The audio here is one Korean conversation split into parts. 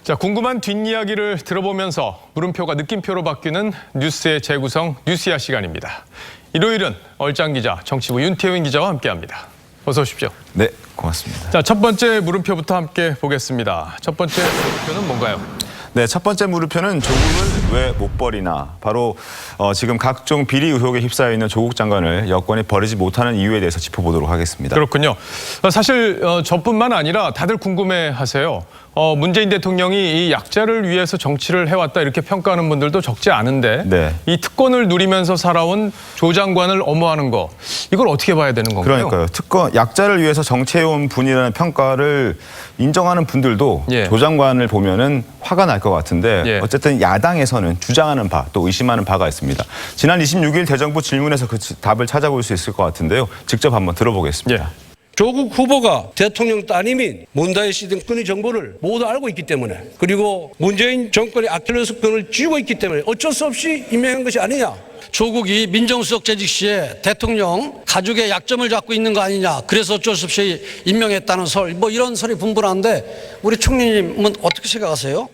자, 궁금한 뒷이야기를 들어보면서 물음표가 느낌표로 바뀌는 뉴스의 재구성 뉴스야 시간입니다. 일요일은 얼짱 기자, 정치부 윤태훈 기자와 함께합니다. 어서 오십시오. 네, 고맙습니다. 자, 첫 번째 물음표부터 함께 보겠습니다. 첫 번째 물음표는 뭔가요? 네, 첫 번째 물음표는 조국을 왜 못 버리나. 바로 지금 각종 비리 의혹에 휩싸여 있는 조국 장관을 여권이 버리지 못하는 이유에 대해서 짚어보도록 하겠습니다. 그렇군요. 사실 저뿐만 아니라 다들 궁금해하세요. 문재인 대통령이 이 약자를 위해서 정치를 해왔다 이렇게 평가하는 분들도 적지 않은데 네. 이 특권을 누리면서 살아온 조 장관을 엄호하는 거 이걸 어떻게 봐야 되는 건가요? 그러니까요. 약자를 위해서 정치해온 분이라는 평가를 인정하는 분들도 예. 조 장관을 보면은 화가 날 것 같은데 예. 어쨌든 야당에서는 주장하는 바 또 의심하는 바가 있습니다. 지난 26일 대정부 질문에서 그 답을 찾아볼 수 있을 것 같은데요. 직접 한번 들어보겠습니다. 예. 조국 후보가 대통령 따님인 문다혜 씨 등 권위 정보를 모두 알고 있기 때문에, 그리고 문재인 정권의 아킬레스건을 쥐고 있기 때문에 어쩔 수 없이 임명한 것이 아니냐. 조국이 민정수석 재직 시에 대통령 가족의 약점을 잡고 있는 거 아니냐, 그래서 어쩔 수 없이 임명했다는 설, 이런 설이 분분한데 우리 총리님은 어떻게 생각하세요?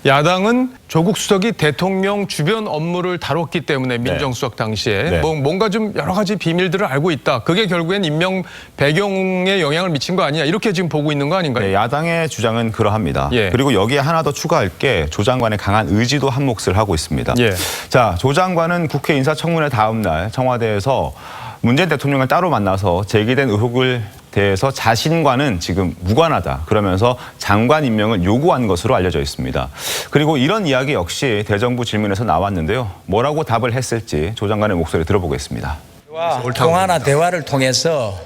야당은 조국 수석이 대통령 주변 업무를 다뤘기 때문에 민정수석 당시에 네. 뭔가 좀 여러 가지 비밀들을 알고 있다. 그게 결국엔 임명 배경에 영향을 미친 거 아니냐. 이렇게 지금 보고 있는 거 아닌가요? 네, 야당의 주장은 그러합니다. 예. 그리고 여기에 하나 더 추가할 게 조 장관의 강한 의지도 한 몫을 하고 있습니다. 예. 자, 조 장관은 국회 인사청문회 다음 날 청와대에서 문재인 대통령을 따로 만나서 제기된 의혹을 대해서 자신과는 지금 무관하다 그러면서 장관 임명을 요구한 것으로 알려져 있습니다. 그리고 이런 이야기 역시 대정부 질문에서 나왔는데요. 뭐라고 답을 했을지 조 장관의 목소리 들어보겠습니다. 통화나 대화를 통해서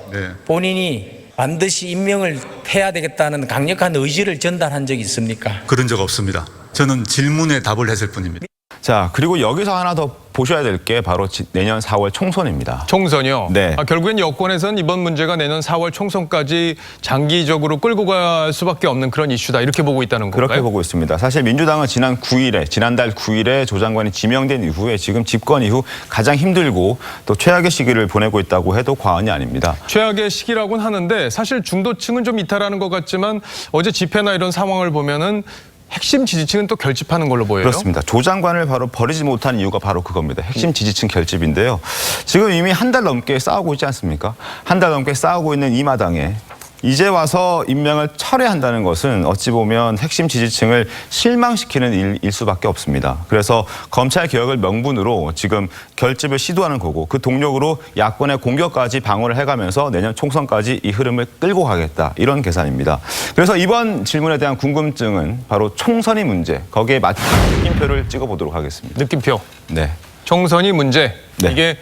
본인이 반드시 임명을 해야 되겠다는 강력한 의지를 전달한 적이 있습니까? 그런 적 없습니다. 저는 질문에 답을 했을 뿐입니다. 자, 그리고 여기서 하나 더 보셔야 될 게 바로 내년 4월 총선입니다. 총선이요? 네. 결국엔 여권에서는 이번 문제가 내년 4월 총선까지 장기적으로 끌고 갈 수밖에 없는 그런 이슈다. 이렇게 보고 있다는 건가요? 그렇게 보고 있습니다. 사실 민주당은 지난달 9일에 조 장관이 지명된 이후에 지금 집권 이후 가장 힘들고 또 최악의 시기를 보내고 있다고 해도 과언이 아닙니다. 최악의 시기라고는 하는데 사실 중도층은 좀 이탈하는 것 같지만 어제 집회나 이런 상황을 보면은 핵심 지지층은 또 결집하는 걸로 보여요. 그렇습니다. 조 장관을 바로 버리지 못한 이유가 바로 그겁니다. 핵심 지지층 결집인데요. 지금 이미 한 달 넘게 싸우고 있지 않습니까? 한 달 넘게 싸우고 있는 이 마당에 이제 와서 임명을 철회한다는 것은 어찌 보면 핵심 지지층을 실망시키는 일일 수밖에 없습니다. 그래서 검찰 개혁을 명분으로 지금 결집을 시도하는 거고 그 동력으로 야권의 공격까지 방어를 해가면서 내년 총선까지 이 흐름을 끌고 가겠다. 이런 계산입니다. 그래서 이번 질문에 대한 궁금증은 바로 총선이 문제. 거기에 맞춘 느낌표를 찍어보도록 하겠습니다. 느낌표. 네. 총선이 문제. 네. 이게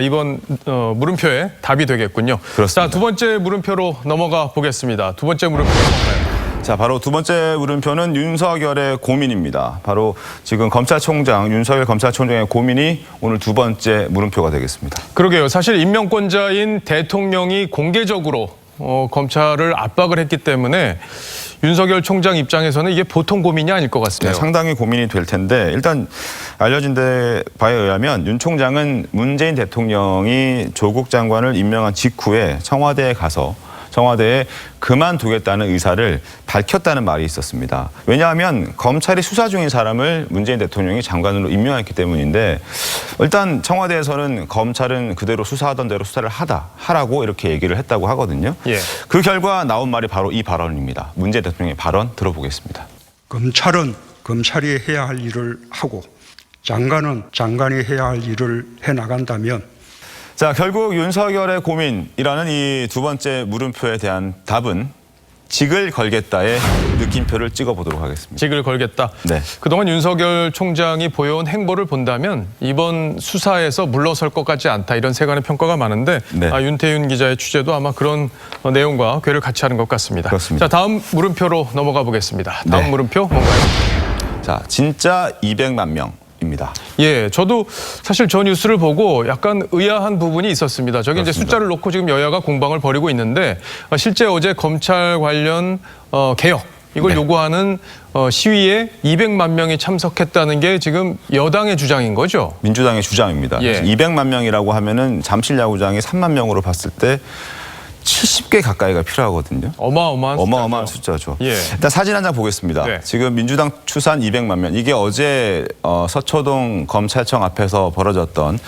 이번 물음표의 답이 되겠군요. 그렇습니다. 자, 두 번째 물음표로 넘어가 보겠습니다. 두 번째 물음표는 뭔가요? 자, 바로 두 번째 물음표는 윤석열의 고민입니다. 바로 지금 윤석열 검찰총장의 고민이 오늘 두 번째 물음표가 되겠습니다. 그러게요. 사실 임명권자인 대통령이 공개적으로 검찰을 압박을 했기 때문에 윤석열 총장 입장에서는 이게 보통 고민이 아닐 것 같습니다. 네, 상당히 고민이 될 텐데 일단 알려진 바에 의하면 윤 총장은 문재인 대통령이 조국 장관을 임명한 직후에 청와대에 가서 청와대에 그만두겠다는 의사를 밝혔다는 말이 있었습니다. 왜냐하면 검찰이 수사 중인 사람을 문재인 대통령이 장관으로 임명했기 때문인데 일단 청와대에서는 검찰은 그대로 수사하던 대로 수사를 하라고 이렇게 얘기를 했다고 하거든요. 예. 그 결과 나온 말이 바로 이 발언입니다. 문재인 대통령의 발언 들어보겠습니다. 검찰은 검찰이 해야 할 일을 하고 장관은 장관이 해야 할 일을 해나간다면 자, 결국 윤석열의 고민이라는 이 두 번째 물음표에 대한 답은 직을 걸겠다의 느낌표를 찍어보도록 하겠습니다. 직을 걸겠다. 네. 그동안 윤석열 총장이 보여온 행보를 본다면 이번 수사에서 물러설 것 같지 않다. 이런 세간의 평가가 많은데 네. 윤태윤 기자의 취재도 아마 그런 내용과 궤를 같이 하는 것 같습니다. 그렇습니다. 자, 다음 물음표로 넘어가 보겠습니다. 다음 네. 물음표 뭔가요? 자, 진짜 200만 명. 입니다. 예, 저도 사실 저 뉴스를 보고 약간 의아한 부분이 있었습니다. 저기 이제 숫자를 놓고 지금 여야가 공방을 벌이고 있는데 실제 어제 검찰 관련 개혁 이걸 네. 요구하는 시위에 200만 명이 참석했다는 게 지금 여당의 주장인 거죠? 민주당의 주장입니다. 예. 200만 명이라고 하면은 잠실 야구장이 3만 명으로 봤을 때 70개 가까이가 필요하거든요. 어마어마한 숫자죠. 예. 일단 사진 한 장 보겠습니다. 네. 지금 민주당 추산 200만 명. 이게 어제 서초동 검찰청 앞에서 벌어졌던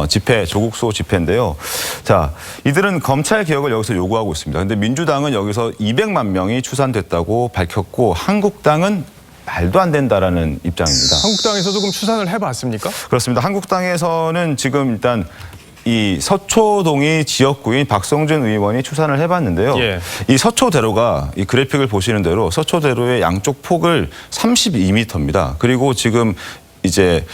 집회, 조국 수호 집회인데요. 자, 이들은 검찰 개혁을 여기서 요구하고 있습니다. 근데 민주당은 여기서 200만 명이 추산됐다고 밝혔고 한국당은 말도 안 된다라는 입장입니다. 한국당에서도 그럼 추산을 해봤습니까? 그렇습니다. 한국당에서는 지금 일단 이 서초동이 지역구인 박성준 의원이 추산을 해봤는데요. 예. 이 서초대로가 이 그래픽을 보시는 대로 서초대로의 양쪽 폭을 32m입니다. 그리고 지금 이제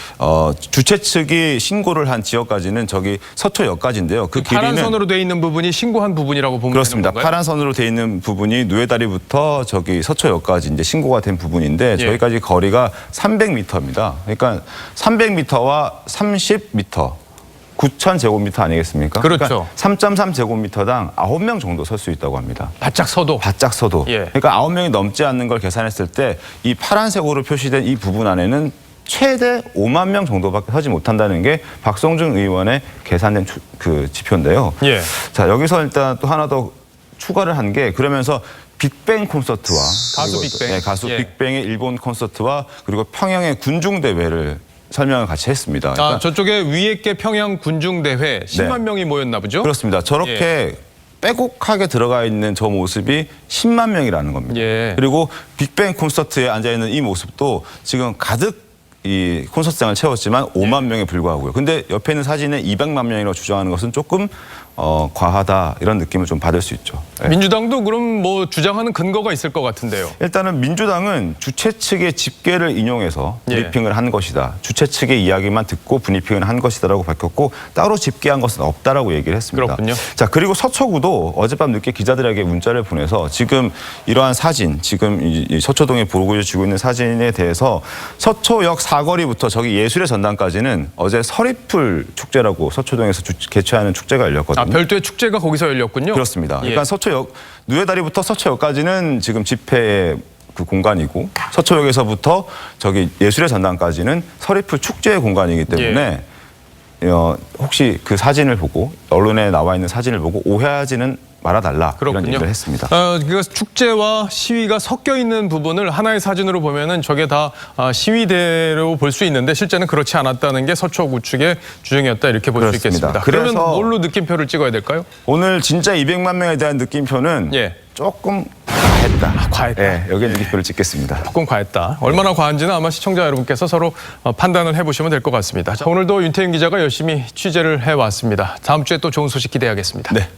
주최 측이 신고를 한 지역까지는 저기 서초역까지인데요. 그 파란 길이는 선으로 돼 있는 부분이 신고한 부분이라고 보면 그렇습니다. 되는 건가요? 파란 선으로 돼 있는 부분이 누에다리부터 저기 서초역까지 이제 신고가 된 부분인데 예. 저기까지 거리가 300m입니다. 그러니까 300m와 30m. 9,000제곱미터 아니겠습니까? 그렇죠. 3.3제곱미터당 9명 정도 설 수 있다고 합니다. 바짝 서도. 바짝 서도. 예. 그러니까 9명이 넘지 않는 걸 계산했을 때 이 파란색으로 표시된 이 부분 안에는 최대 5만 명 정도밖에 서지 못한다는 게 박성준 의원의 계산된 그 지표인데요. 예. 자, 여기서 일단 또 하나 더 추가를 한 게 그러면서 빅뱅 콘서트와 가수 그리고 빅뱅. 네, 가수 예. 빅뱅의 일본 콘서트와 그리고 평양의 군중대회를 설명을 같이 했습니다. 그러니까 저쪽에 위에 게 평양 군중대회 10만 명이 모였나 보죠? 그렇습니다. 저렇게 빼곡하게 들어가 있는 저 모습이 10만 명이라는 겁니다. 예. 그리고 빅뱅 콘서트에 앉아있는 이 모습도 지금 가득 이 콘서트장을 채웠지만 5만 명에 불과하고요. 근데 옆에 있는 사진에 200만 명이라고 주장하는 것은 조금 과하다 이런 느낌을 좀 받을 수 있죠. 네. 민주당도 그럼 뭐 주장하는 근거가 있을 것 같은데요. 일단은 민주당은 주최 측의 집계를 인용해서 예. 브리핑을 한 것이다. 주최 측의 이야기만 듣고 브리핑을 한 것이다라고 밝혔고 따로 집계한 것은 없다라고 얘기를 했습니다. 그렇군요. 자, 그리고 서초구도 어젯밤 늦게 기자들에게 문자를 보내서 지금 이러한 사진, 지금 이 서초동에 보여지고 있는 사진에 대해서 서초역 사거리부터 저기 예술의 전당까지는 어제 서리풀 축제라고 서초동에서 개최하는 축제가 열렸거든요. 별도의 축제가 거기서 열렸군요. 그렇습니다. 예. 그러니까 서초역 누에다리부터 서초역까지는 지금 집회의 그 공간이고 서초역에서부터 저기 예술의 전당까지는 서리풀 축제의 공간이기 때문에 혹시 그 사진을 보고 언론에 나와 있는 사진을 보고 오해하지는 말아달라 이런 얘기를 했습니다. 그러니까 축제와 시위가 섞여 있는 부분을 하나의 사진으로 보면은 저게 다 시위대로 볼 수 있는데 실제는 그렇지 않았다는 게 서초구 측의 주장이었다 이렇게 볼 수 그렇습니다. 있겠습니다. 그래서 그러면 뭘로 느낌표를 찍어야 될까요? 오늘 진짜 200만 명에 대한 느낌표는 예. 조금 과했다. 과했다. 예, 여기에 느낌표를 찍겠습니다. 조금 과했다. 얼마나 과한지는 아마 시청자 여러분께서 서로 판단을 해보시면 될 것 같습니다. 자, 오늘도 윤태윤 기자가 열심히 취재를 해왔습니다. 다음 주에 또 좋은 소식 기대하겠습니다. 네.